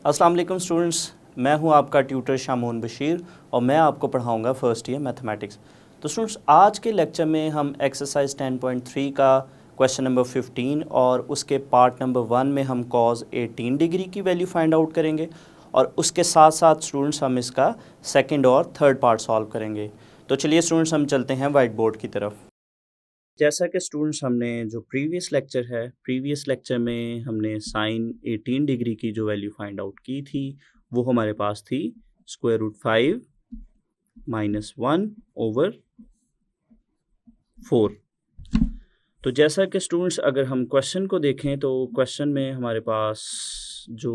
अस्सलाम वालेकुम स्टूडेंट्स, मैं हूं आपका ट्यूटर शामून बशीर और मैं आपको पढ़ाऊंगा फर्स्ट ईयर मैथमेटिक्स। तो स्टूडेंट्स, आज के लेक्चर में हम एक्सरसाइज 10.3 का क्वेश्चन नंबर 15 और उसके पार्ट नंबर 1 में हम कॉज 18 डिग्री की वैल्यू फाइंड आउट करेंगे और उसके साथ साथ स्टूडेंट्स हम इसका सेकंड और थर्ड पार्ट सॉल्व करेंगे। तो चलिए स्टूडेंट्स, हम चलते हैं वाइट बोर्ड की तरफ। जैसा कि स्टूडेंट्स, हमने जो प्रीवियस लेक्चर में हमने साइन 18 डिग्री की जो वैल्यू फाइंड आउट की थी वो हमारे पास थी स्क्वायर रूट 5 माइनस 1 ओवर 4। तो जैसा कि स्टूडेंट्स, अगर हम क्वेश्चन को देखें तो क्वेश्चन में हमारे पास जो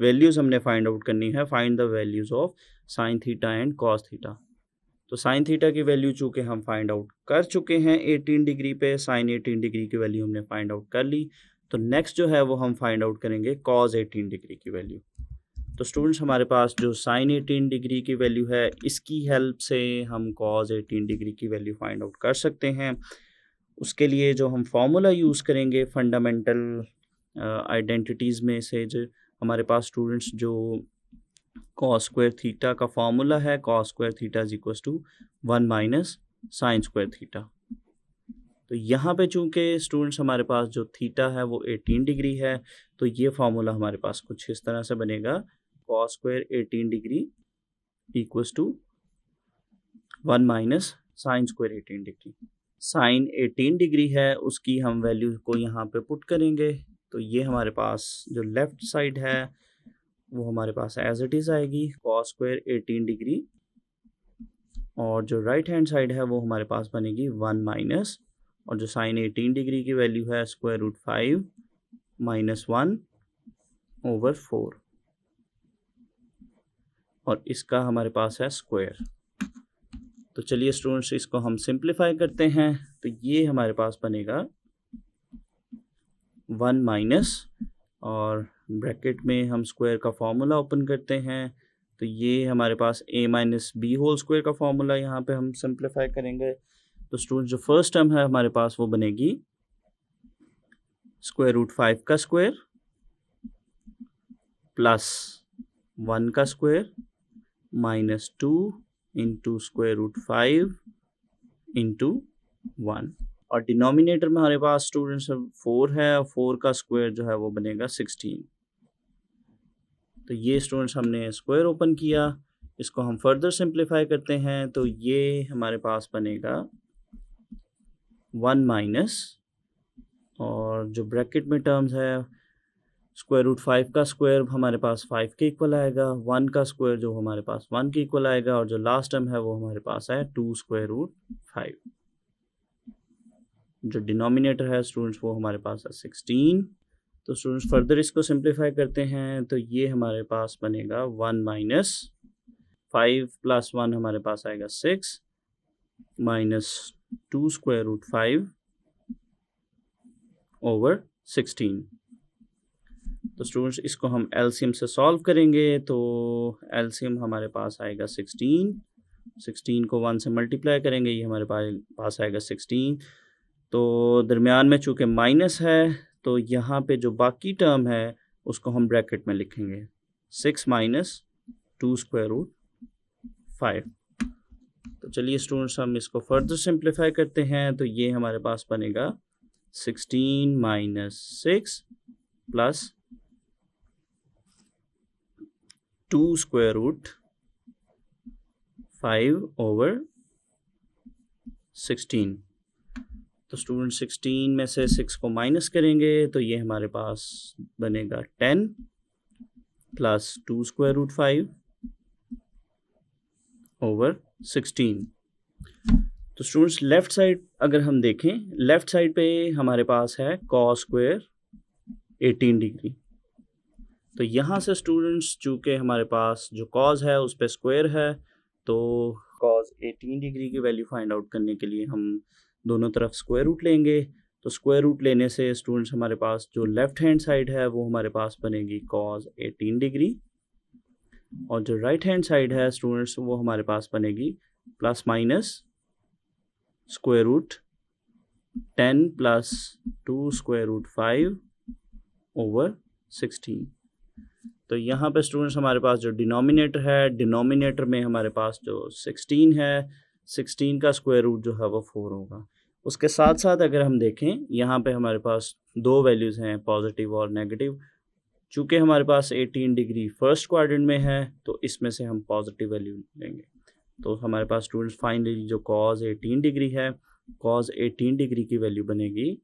वैल्यूज़ हमने फाइंड आउट करनी है, find the values of sine theta and cos theta. तो साइन थीटा की वैल्यू चूँकि हम फाइंड आउट कर चुके हैं 18 डिग्री पे, साइन 18 डिग्री की वैल्यू हमने फाइंड आउट कर ली। तो नेक्स्ट जो है वो हम फाइंड आउट करेंगे कॉज 18 डिग्री की वैल्यू। तो स्टूडेंट्स, हमारे पास जो साइन 18 डिग्री की वैल्यू है, इसकी हेल्प से हम कॉज 18 डिग्री की वैल्यू फाइंड आउट कर सकते हैं। उसके लिए जो हम फॉर्मूला यूज़ करेंगे फंडामेंटल आइडेंटिटीज़ में से, जो हमारे पास स्टूडेंट्स जो कॉस स्क्वायर थीटा का फॉर्मूला है, cos square theta is equal to 1 minus sine square theta. तो यहाँ पे चूंकि स्टूडेंट्स हमारे पास जो थीटा है वो 18 डिग्री है, तो ये फॉर्मूला हमारे पास कुछ इस तरह से बनेगा, cos square 18 degree equals to 1 minus sine square 18 degree. Sine 18 degree है, उसकी हम वैल्यू को यहाँ पे पुट करेंगे। तो ये हमारे पास जो लेफ्ट साइड है वो हमारे पास एज इट इज़ आएगी, कॉस स्क्वायर 18 डिग्री, और जो राइट हैंड साइड है वो हमारे पास बनेगी 1 माइनस, और जो साइन 18 डिग्री की वैल्यू है स्क्वायर रूट 5 माइनस 1 ओवर 4, और इसका हमारे पास है स्क्वायर। तो चलिए स्टूडेंट्स, इसको हम सिंप्लीफाई करते हैं। तो ये हमारे पास बनेगा 1 माइनस, और ब्रैकेट में हम स्क्वायर का फॉर्मूला ओपन करते हैं। तो ये हमारे पास a minus b whole square का फॉर्मूला यहाँ पे हम सिंप्लीफाई करेंगे। तो स्टूडेंट, जो फर्स्ट टर्म है हमारे पास वो बनेगी स्क्वायर रूट 5 का स्क्वायर प्लस 1 का square minus 2 into square root 5 into 1, और डिनोमिनेटर में हमारे पास स्टूडेंट्स 4 है, और 4 का स्क्वायर जो है वो बनेगा 16। तो ये स्टूडेंट्स हमने स्क्वायर ओपन किया, इसको हम फर्दर सिंप्लीफाई करते हैं। तो ये हमारे पास बनेगा 1 माइनस, और जो ब्रैकेट में टर्म्स है, स्क्वायर रूट 5 का स्क्वायर हमारे पास 5 के इक्वल आएगा, 1 का स्क्वायर जो हमारे पास 1 के इक्वल आएगा, और जो लास्ट टर्म है वो हमारे पास है 2 स्क्वायर रूट 5। जो डिनोमिनेटर है स्टूडेंट्स वो हमारे पास है 16। तो स्टूडेंट्स, फर्दर इसको सिंप्लीफाई करते हैं। तो ये हमारे पास बनेगा 1 माइनस 5 प्लस 1 हमारे पास आएगा 6 माइनस 2 स्क्वायर रूट 5 ओवर 16। तो स्टूडेंट्स, इसको हम एलसीएम से सॉल्व करेंगे। तो एलसीएम हमारे पास आएगा 16 को 1 से मल्टीप्लाई करेंगे, ये हमारे पास आएगा 16। तो दरमियान में चूँकि माइनस है, तो यहाँ पे जो बाकी टर्म है उसको हम ब्रैकेट में लिखेंगे, 6 माइनस 2 स्क्वायर रूट 5। तो चलिए स्टूडेंट्स, हम इसको फर्दर सिंप्लीफाई करते हैं। तो ये हमारे पास बनेगा 16 minus 6 plus 2 square root 5 over 16। तो स्टूडेंट, 16 में से 6 को माइनस करेंगे तो ये हमारे पास बनेगा 10 प्लस 2 स्क्वायर रूट 5 ओवर 16। तो स्टूडेंट्स, लेफ्ट साइड अगर हम देखें, लेफ्ट साइड पे हमारे पास है कॉस स्क्वायर 18 डिग्री। तो यहाँ से स्टूडेंट्स, चूँकि हमारे पास जो कॉज है उस पर स्क्वायर है, तो कॉज 18 डिग्री की वैल्यू फाइंड आउट करने के लिए हम दोनों तरफ स्क्वायर रूट लेंगे। तो स्क्वायर रूट लेने से स्टूडेंट्स हमारे पास जो लेफ्ट हैंड साइड है वो हमारे पास बनेगी कॉज 18 डिग्री, और जो राइट हैंड साइड है स्टूडेंट्स वो हमारे पास बनेगी plus minus square root 10 plus 2 square root 5 over 16। तो यहाँ पे स्टूडेंट्स हमारे पास जो डिनोमिनेटर है, डिनोमिनेटर में हमारे पास जो 16 है, 16 का स्क्वायर रूट जो है वो 4 होगा। उसके साथ साथ अगर हम देखें यहाँ पे हमारे पास दो वैल्यूज़ हैं, पॉजिटिव और नेगेटिव। चूँकि हमारे पास 18 डिग्री फर्स्ट क्वाड्रेंट में है तो इसमें से हम पॉजिटिव वैल्यू लेंगे। तो हमारे पास स्टूडेंट्स फाइनली जो कॉज 18 डिग्री है, कॉज 18 डिग्री की वैल्यू बनेगी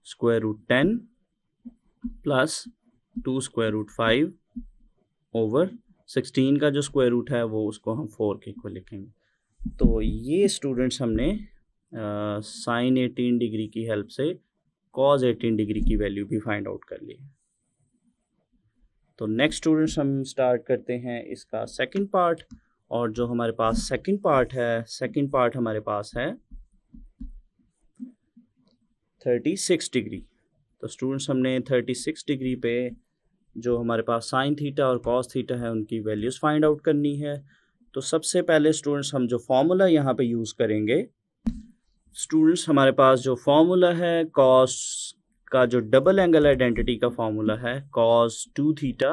square root 10 plus 2 square root 5 over 16 का जो स्क्वायर रूट है वो उसको हम 4 के इक्वल लिखेंगे। तो ये स्टूडेंट्स हमने साइन 18 डिग्री की हेल्प से कॉज 18 डिग्री की वैल्यू भी फाइंड आउट कर ली। तो नेक्स्ट स्टूडेंट्स हम स्टार्ट करते हैं इसका सेकंड पार्ट, और जो हमारे पास सेकंड पार्ट है, सेकंड पार्ट हमारे पास है 36 डिग्री। तो स्टूडेंट्स हमने 36 डिग्री पे जो हमारे पास साइन थीटा और कॉस थीटा है उनकी वैल्यूज़ फाइंड आउट करनी है। तो सबसे पहले स्टूडेंट्स हम जो फॉर्मूला यहाँ पे यूज़ करेंगे, स्टूडेंट्स हमारे पास जो फॉर्मूला है कॉस का, जो डबल एंगल आइडेंटिटी का फॉर्मूला है, cos 2 theta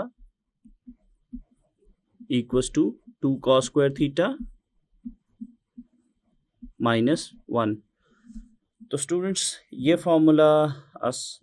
equals to 2 cos square theta minus 1। तो स्टूडेंट्स ये फार्मूला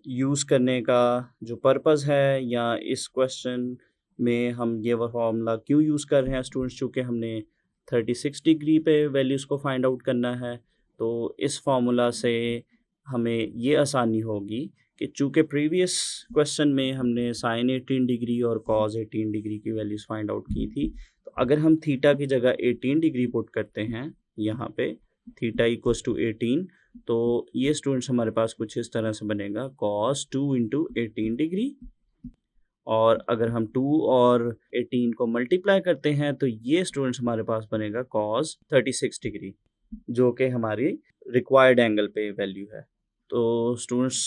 यूज़ करने का जो पर्पस है, या इस क्वेश्चन में हम ये फार्मूला क्यों यूज़ कर रहे हैं स्टूडेंट्स, चूँकि हमने 36 डिग्री पे वैल्यूज़ को फाइंड आउट करना है, तो इस फार्मूला से हमें ये आसानी होगी कि चूँकि प्रीवियस क्वेश्चन में हमने साइन 18 डिग्री और कॉस 18 डिग्री की वैल्यूज़ फाइंड आउट की थी, तो अगर हम थीटा की जगह 18 डिग्री पुट करते हैं यहाँ पे, थीटा इक्वल्स टू 18, तो ये स्टूडेंट्स हमारे पास कुछ इस तरह से बनेगा कॉस 2 इंटू 18 डिग्री, और अगर हम 2 और 18 को मल्टीप्लाई करते हैं तो ये स्टूडेंट्स हमारे पास बनेगा कॉस 36 डिग्री, जो कि हमारी रिक्वायर्ड एंगल पे वैल्यू है। तो स्टूडेंट्स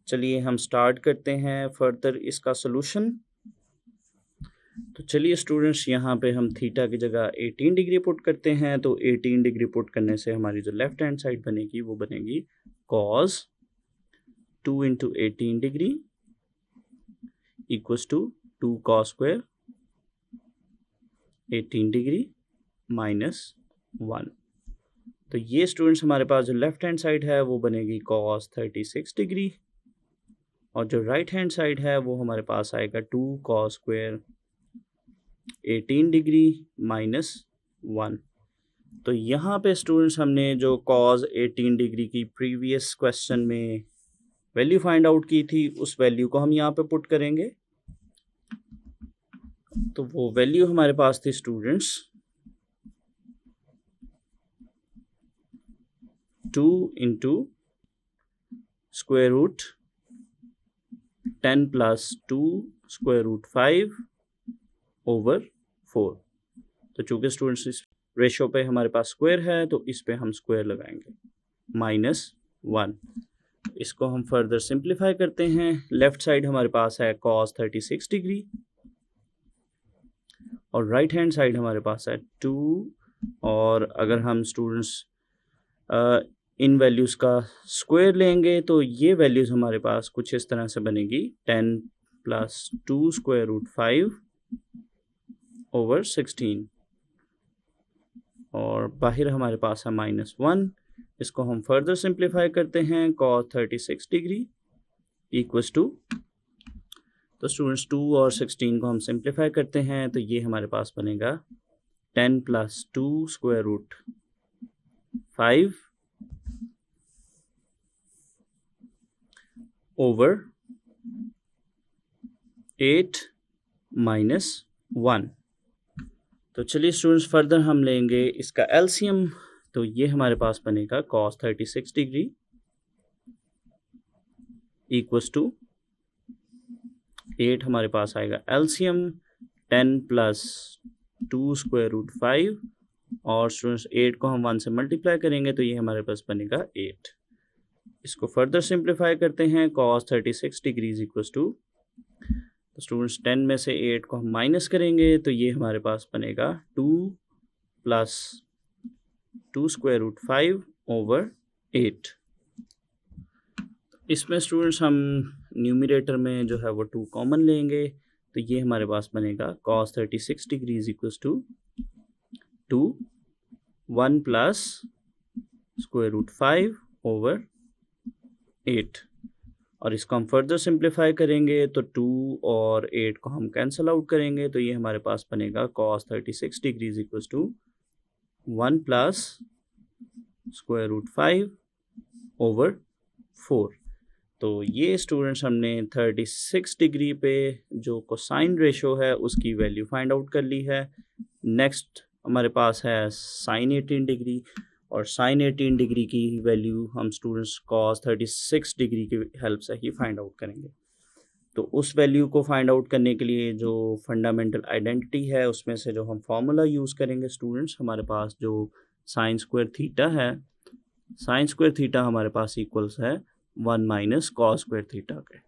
चलिए हम स्टार्ट करते हैं फर्दर इसका सोल्यूशन। तो चलिए स्टूडेंट्स यहाँ पे हम थीटा की जगह 18 डिग्री पुट करते हैं। तो 18 डिग्री पुट करने से हमारी जो लेफ्ट हैंड साइड बनेगी वो बनेगी cos 2 into 18 degree equals to 2 cos square 18 degree minus 1। तो ये स्टूडेंट्स हमारे पास जो लेफ्ट हैंड साइड है वो बनेगी कॉस 36 डिग्री, और जो राइट हैंड साइड है वो हमारे पास आएगा 2 कॉस स्क्वायर 18 डिग्री माइनस 1। तो यहाँ पे स्टूडेंट्स हमने जो कॉस 18 डिग्री की प्रीवियस क्वेश्चन में वैल्यू फाइंड आउट की थी, उस वैल्यू को हम यहाँ पे पुट करेंगे। तो वो वैल्यू हमारे पास थी students 2 into square root 10 plus 2 square root 5 over 4। तो चूँकि स्टूडेंट्स इस रेशो पे हमारे पास स्क्वायर है तो इस पे हम स्क्वायर लगाएंगे माइनस 1। इसको हम फर्दर सिंप्लीफाई करते हैं। लेफ्ट साइड हमारे पास है कॉस 36 डिग्री और राइट हैंड साइड हमारे पास है 2, और अगर हम स्टूडेंट्स इन वैल्यूज़ का स्क्वायर लेंगे तो ये वैल्यूज़ हमारे पास कुछ इस तरह से बनेगी 10 प्लस 2 स्क्वायर रूट 5 ओवर 16, और बाहर हमारे पास है माइनस 1। इसको हम फर्दर सिंप्लीफाई करते हैं, कॉस 36 डिग्री इक्वल्स टू, तो स्टूडेंट्स 2 और 16 को हम सिंप्लीफाई करते हैं तो ये हमारे पास बनेगा 10 plus 2 square root 5 over 8 minus 1। तो चलिए स्टूडेंट्स फर्दर हम लेंगे इसका एलसीएम। तो ये हमारे पास बनेगा कॉस 36 डिग्री इक्वल्स टू 8, हमारे पास आएगा एलसीएम 10 प्लस 2 स्क्वायर रूट 5, और स्टूडेंट्स 8 को हम 1 से मल्टीप्लाई करेंगे तो ये हमारे पास बनेगा 8। इसको फर्दर सिंप्लीफाई करते हैं, कॉस 36 डिग्री इक्वल्स टू, तो स्टूडेंट्स 10 में से 8 को हम माइनस करेंगे तो ये हमारे पास बनेगा 2 प्लस 2 स्क्वायर रूट 5 ओवर 8। इसमें स्टूडेंट्स हम न्यूमरेटर में जो है वो 2 कॉमन लेंगे तो ये हमारे पास बनेगा cos 36 degree is equal to 1 plus square root 5 over 8। और इसको हम फर्दर सिंप्लीफाई करेंगे तो 2 और 8 को हम कैंसिल आउट करेंगे, तो ये हमारे पास बनेगा cos 36 degree is equal to 1 plus square root 5 over 4। तो ये स्टूडेंट्स हमने 36 डिग्री पे जो कोसाइन रेशो है उसकी वैल्यू फाइंड आउट कर ली है। नेक्स्ट हमारे पास है साइन 18 डिग्री, और साइन 18 डिग्री की वैल्यू हम स्टूडेंट्स cos 36 डिग्री की हेल्प से ही फाइंड आउट करेंगे। तो उस वैल्यू को फाइंड आउट करने के लिए जो फंडामेंटल आइडेंटिटी है उसमें से जो हम फॉर्मूला यूज़ करेंगे स्टूडेंट्स, हमारे पास जो साइन स्क्वायर थीटा है, साइन स्क्वायर थीटा हमारे पास इक्वल्स है 1 माइनस कॉस स्क्वायर थीटा के।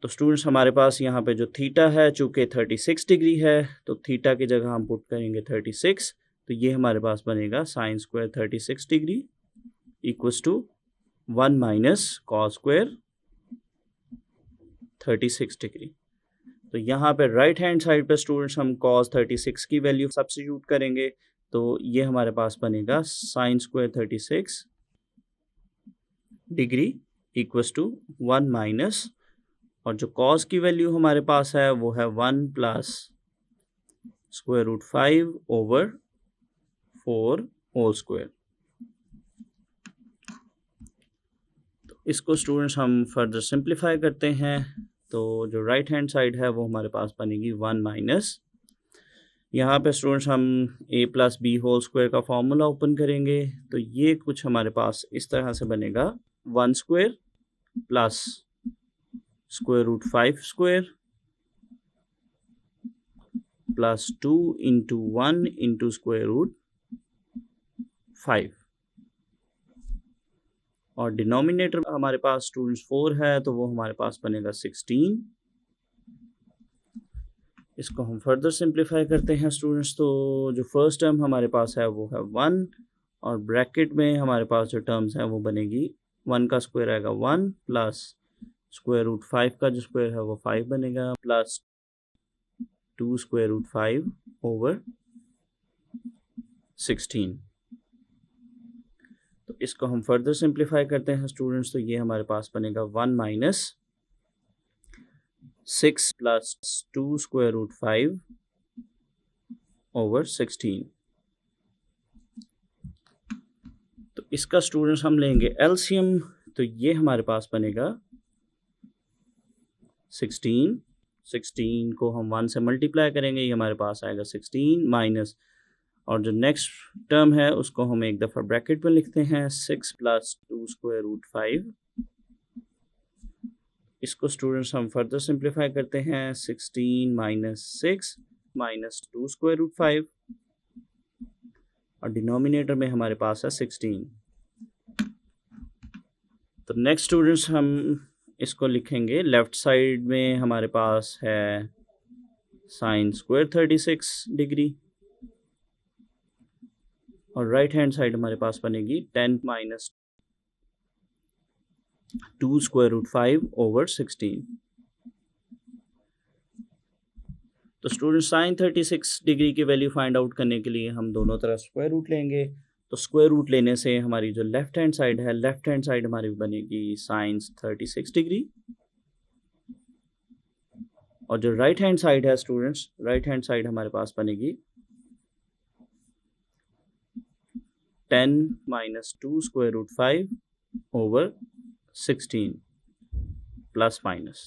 तो स्टूडेंट्स हमारे पास यहाँ पे जो थीटा है चूँकि 36 डिग्री है तो थीटा की जगह हम पुट करेंगे 36, तो ये हमारे पास बनेगा sine square 36 degree equals to 1 minus cos square 36 degree. तो यहाँ पे राइट हैंड साइड पे स्टूडेंट्स हम cos 36 की वैल्यू सब्स्टिट्यूट करेंगे, तो ये हमारे पास बनेगा sine square 36 degree equals to 1 minus, और जो cos की वैल्यू हमारे पास है वो है 1 plus square root 5 over 4 whole square. तो इसको स्टूडेंट्स हम फर्दर सिंप्लीफाई करते हैं, तो जो राइट हैंड साइड है वो हमारे पास बनेगी 1 माइनस, यहाँ पे स्टूडेंट्स हम a plus b whole square का फॉर्मूला ओपन करेंगे, तो ये कुछ हमारे पास इस तरह से बनेगा 1 square plus square root 5 square plus 2 into 1 into square root 5, और डिनोमिनेटर हमारे पास स्टूडेंट्स 4 है तो वो हमारे पास बनेगा 16। इसको हम फर्दर सिंप्लीफाई करते हैं स्टूडेंट्स, तो जो फर्स्ट टर्म हमारे पास है वो है 1, और ब्रैकेट में हमारे पास जो टर्म्स हैं वो बनेगी 1 का स्क्वायर आएगा 1 प्लस स्क्वायर रूट 5 का जो स्क्वायर है वो 5 बनेगा प्लस 2 स्क्वायर रूट 5 ओवर 16। तो इसको हम फर्दर सिंप्लीफाई करते हैं स्टूडेंट्स, तो ये हमारे पास बनेगा 1 minus 6 plus 2 square root 5 over 16। तो इसका स्टूडेंट्स हम लेंगे एलसीएम, तो ये हमारे पास बनेगा 16 को हम 1 से मल्टीप्लाई करेंगे, ये हमारे पास आएगा 16 माइनस, और जो नेक्स्ट टर्म है उसको हम एक दफ़ा ब्रैकेट में लिखते हैं 6 प्लस 2 स्क्वायर रूट 5। इसको स्टूडेंट्स हम फर्दर सिंप्लीफाई करते हैं 16 माइनस 6 माइनस 2 स्क्वायर रूट 5, और डिनोमिनेटर में हमारे पास है 16। तो नेक्स्ट स्टूडेंट्स हम इसको लिखेंगे, लेफ्ट साइड में हमारे पास है साइन स्क्वायर 36 डिग्री, और राइट हैंड साइड हमारे पास बनेगी 10 माइनस 2 स्क्वायर रूट 5 ओवर 16। तो स्टूडेंट साइन 36 डिग्री की वैल्यू फाइंड आउट करने के लिए हम दोनों तरफ स्क्वायर रूट लेंगे, तो स्क्वायर रूट लेने से हमारी जो लेफ्ट हैंड साइड है, लेफ्ट हैंड साइड हमारी बनेगी साइन 36 डिग्री, और जो राइट हैंड साइड है स्टूडेंट्स, राइट हैंड साइड हमारे पास बनेगी 10 minus 2 square root 5 over 16 plus minus.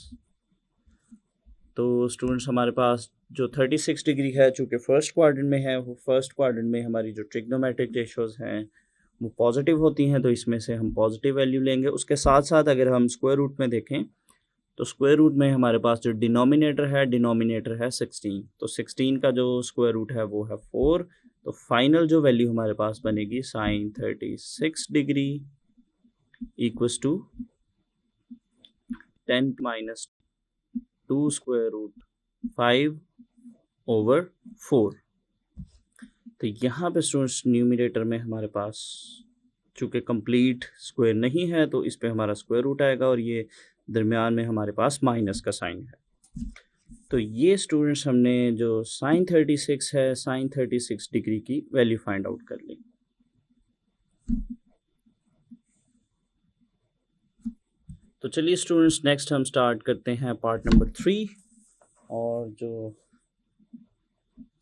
तो स्टूडेंट्स हमारे पास जो 36 डिग्री है चूँकि फर्स्ट क्वाड्रेंट में है, वो फर्स्ट क्वाड्रेंट में हमारी जो ट्रिग्नोमेट्रिक रेशोज़ हैं वो पॉजिटिव होती हैं, तो इसमें से हम पॉजिटिव वैल्यू लेंगे। उसके साथ साथ अगर हम स्क्वायर रूट में देखें तो स्क्वायर रूट में हमारे पास जो डिनोमिनेटर है 16, तो 16 का जो स्क्वायर रूट है वो है 4, तो फाइनल जो वैल्यू हमारे पास बनेगी sine 36 degree equals to 10 minus 2 square root 5 over 4। तो यहाँ पे स्टूडेंट्स न्यूमरेटर में हमारे पास चूँकि कंप्लीट स्क्वायर नहीं है तो इस पे हमारा स्क्वायर रूट आएगा, और ये दरमियान में हमारे पास माइनस का साइन है। तो ये स्टूडेंट्स हमने जो साइन 36 है, साइन 36 डिग्री की वैल्यू फाइंड आउट कर ली। तो चलिए स्टूडेंट्स, नेक्स्ट हम स्टार्ट करते हैं पार्ट नंबर 3, और जो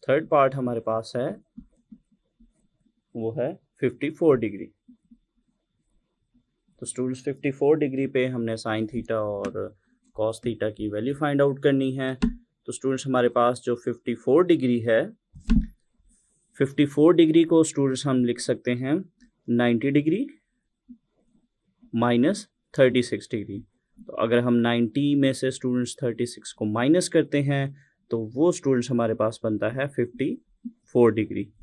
थर्ड पार्ट हमारे पास है वो है 54 डिग्री। तो स्टूडेंट्स 54 डिग्री पे हमने साइन थीटा और कॉस थीटा की वैल्यू फाइंड आउट करनी है। तो स्टूडेंट्स हमारे पास जो 54 डिग्री है, 54 डिग्री को स्टूडेंट्स हम लिख सकते हैं 90 डिग्री माइनस 36 डिग्री। तो अगर हम 90 में से स्टूडेंट्स 36 को माइनस करते हैं तो वो स्टूडेंट्स हमारे पास बनता है 54 डिग्री।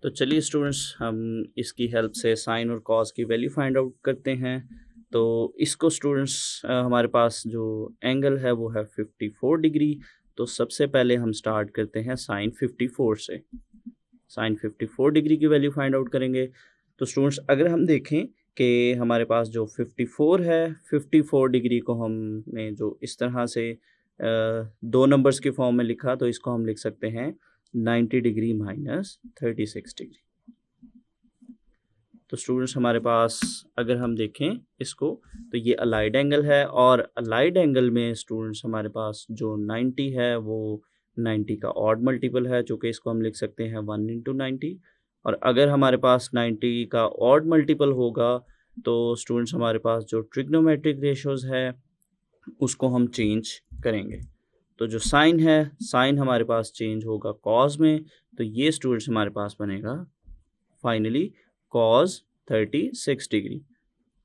तो चलिए स्टूडेंट्स, हम इसकी हेल्प से साइन और कॉस की वैल्यू फाइंड आउट करते हैं। तो इसको स्टूडेंट्स हमारे पास जो एंगल है वो है 54 डिग्री। तो सबसे पहले हम स्टार्ट करते हैं साइन 54 से। साइन 54 डिग्री की वैल्यू फाइंड आउट करेंगे। तो स्टूडेंट्स अगर हम देखें कि हमारे पास जो 54 है, 54 डिग्री को हमने जो इस तरह से दो नंबर्स के फॉर्म में लिखा, तो इसको हम लिख सकते हैं 90 डिग्री माइनस 36 डिग्री। तो स्टूडेंट्स हमारे पास अगर हम देखें इसको, तो ये अलाइड एंगल है, और अलाइड एंगल में स्टूडेंट्स हमारे पास जो 90 है वो 90 का ऑड मल्टीपल है, चूँकि इसको हम लिख सकते हैं 1 × 90। और अगर हमारे पास 90 का ऑड मल्टीपल होगा तो स्टूडेंट्स हमारे पास जो ट्रिग्नोमेट्रिक रेशोज़ है उसको हम चेंज करेंगे। तो जो साइन है, साइन हमारे पास चेंज होगा कॉस में। तो ये स्टूडेंट्स हमारे पास बनेगा फाइनली कॉस 36 डिग्री।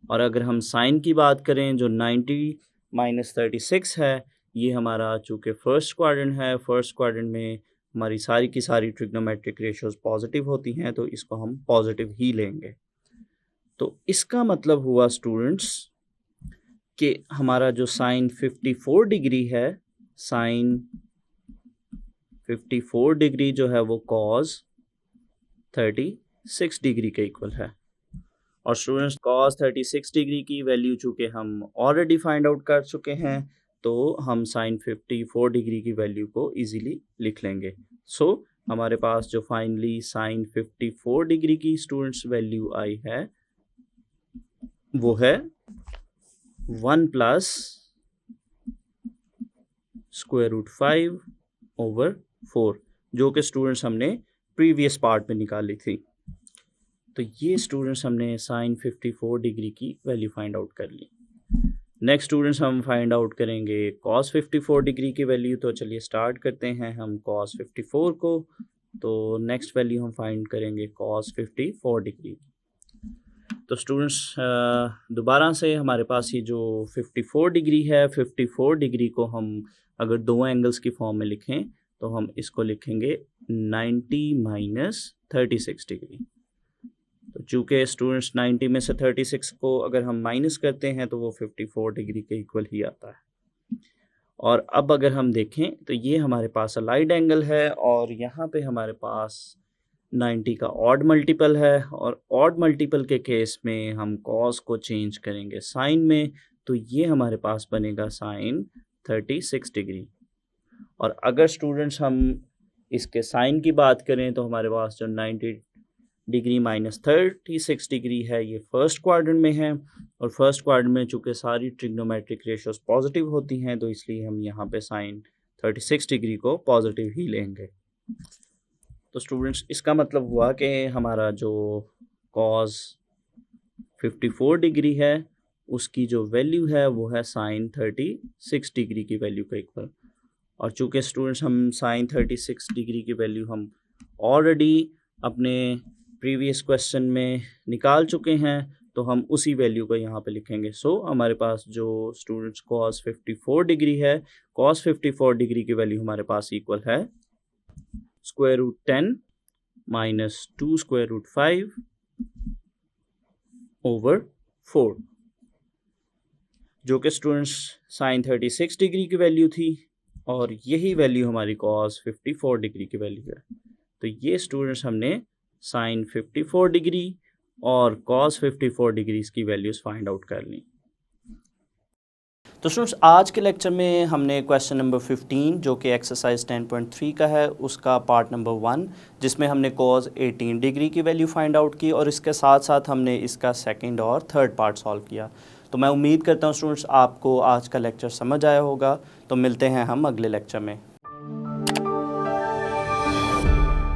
और अगर हम साइन की बात करें, जो 90 माइनस 36 है, ये हमारा चूँकि फर्स्ट क्वाड्रेंट है, फर्स्ट क्वाड्रेंट में हमारी सारी की सारी ट्रिग्नोमेट्रिक रेशियोज़ पॉजिटिव होती हैं, तो इसको हम पॉजिटिव ही लेंगे। तो इसका मतलब हुआ स्टूडेंट्स कि हमारा जो साइन 54 डिग्री है, साइन 54 डिग्री जो है वो कॉस 36 डिग्री के इक्वल है। और स्टूडेंट्स कॉस 36 डिग्री की वैल्यू चूँकि हम ऑलरेडी फाइंड आउट कर चुके हैं, तो हम साइन 54 डिग्री की वैल्यू को इजीली लिख लेंगे। सो हमारे पास जो फाइनली साइन 54 डिग्री की स्टूडेंट्स वैल्यू आई है वो है 1 प्लस √5/4, जो कि स्टूडेंट्स हमने प्रीवियस पार्ट में निकाली थी। तो ये स्टूडेंट्स हमने साइन 54 डिग्री की वैल्यू फाइंड आउट कर ली। नेक्स्ट स्टूडेंट्स हम फाइंड आउट करेंगे कॉस 54 डिग्री की वैल्यू। तो चलिए स्टार्ट करते हैं हम कॉस 54 को। तो नेक्स्ट वैल्यू हम फाइंड करेंगे कॉस 54 डिग्री। तो स्टूडेंट्स दोबारा से हमारे पास ये जो 54 डिग्री है, 54 डिग्री को हम अगर दो एंगल्स की फॉर्म में लिखें तो हम इसको लिखेंगे 90 माइनस 36 डिग्री। तो चूँकि स्टूडेंट्स 90 में से 36 को अगर हम माइनस करते हैं तो वो 54 डिग्री के इक्वल ही आता है। और अब अगर हम देखें तो ये हमारे पास अलाइड एंगल है, और यहाँ पे हमारे पास 90 का ऑड मल्टीपल है, और ऑड मल्टीपल के केस में हम कॉस को चेंज करेंगे साइन में। तो ये हमारे पास बनेगा साइन 36 डिग्री। और अगर स्टूडेंट्स हम इसके साइन की बात करें तो हमारे पास जो 90 डिग्री माइनस 36 डिग्री है ये फर्स्ट क्वाड्रेंट में है, और फर्स्ट क्वाड्रेंट में चूँकि सारी ट्रिग्नोमेट्रिक रेशियोज पॉजिटिव होती हैं, तो इसलिए हम यहाँ पे साइन 36 डिग्री को पॉजिटिव ही लेंगे। तो स्टूडेंट्स इसका मतलब हुआ कि हमारा जो कॉस 54 डिग्री है उसकी जो वैल्यू है वो है साइन 36 डिग्री की वैल्यू का इक्वल। और चूँकि स्टूडेंट्स हम साइन 36 डिग्री की वैल्यू हम ऑलरेडी अपने प्रीवियस क्वेश्चन में निकाल चुके हैं, तो हम उसी वैल्यू को यहाँ पे लिखेंगे। सो हमारे पास जो स्टूडेंट्स कॉस 54 डिग्री है, कॉस 54 डिग्री की वैल्यू हमारे पास इक्वल है √10 माइनस 2√5/4, जो कि स्टूडेंट्स साइन 36 डिग्री की वैल्यू थी, और यही वैल्यू हमारी कॉस 54 डिग्री की वैल्यू है। तो ये स्टूडेंट्स हमने साइन 54 डिग्री और कॉस 54 डिग्रीज की वैल्यूज़ फाइंड आउट कर ली। तो स्टूडेंट्स आज के लेक्चर में हमने क्वेश्चन नंबर 15 जो कि एक्सरसाइज 10.3 का है उसका पार्ट नंबर 1 जिसमें हमने cos 18 डिग्री की वैल्यू फाइंड आउट की और इसके साथ साथ हमने इसका सेकंड और थर्ड पार्ट सॉल्व किया। तो मैं उम्मीद करता हूँ स्टूडेंट्स आपको आज का लेक्चर समझ आया होगा। तो मिलते हैं हम अगले लेक्चर में।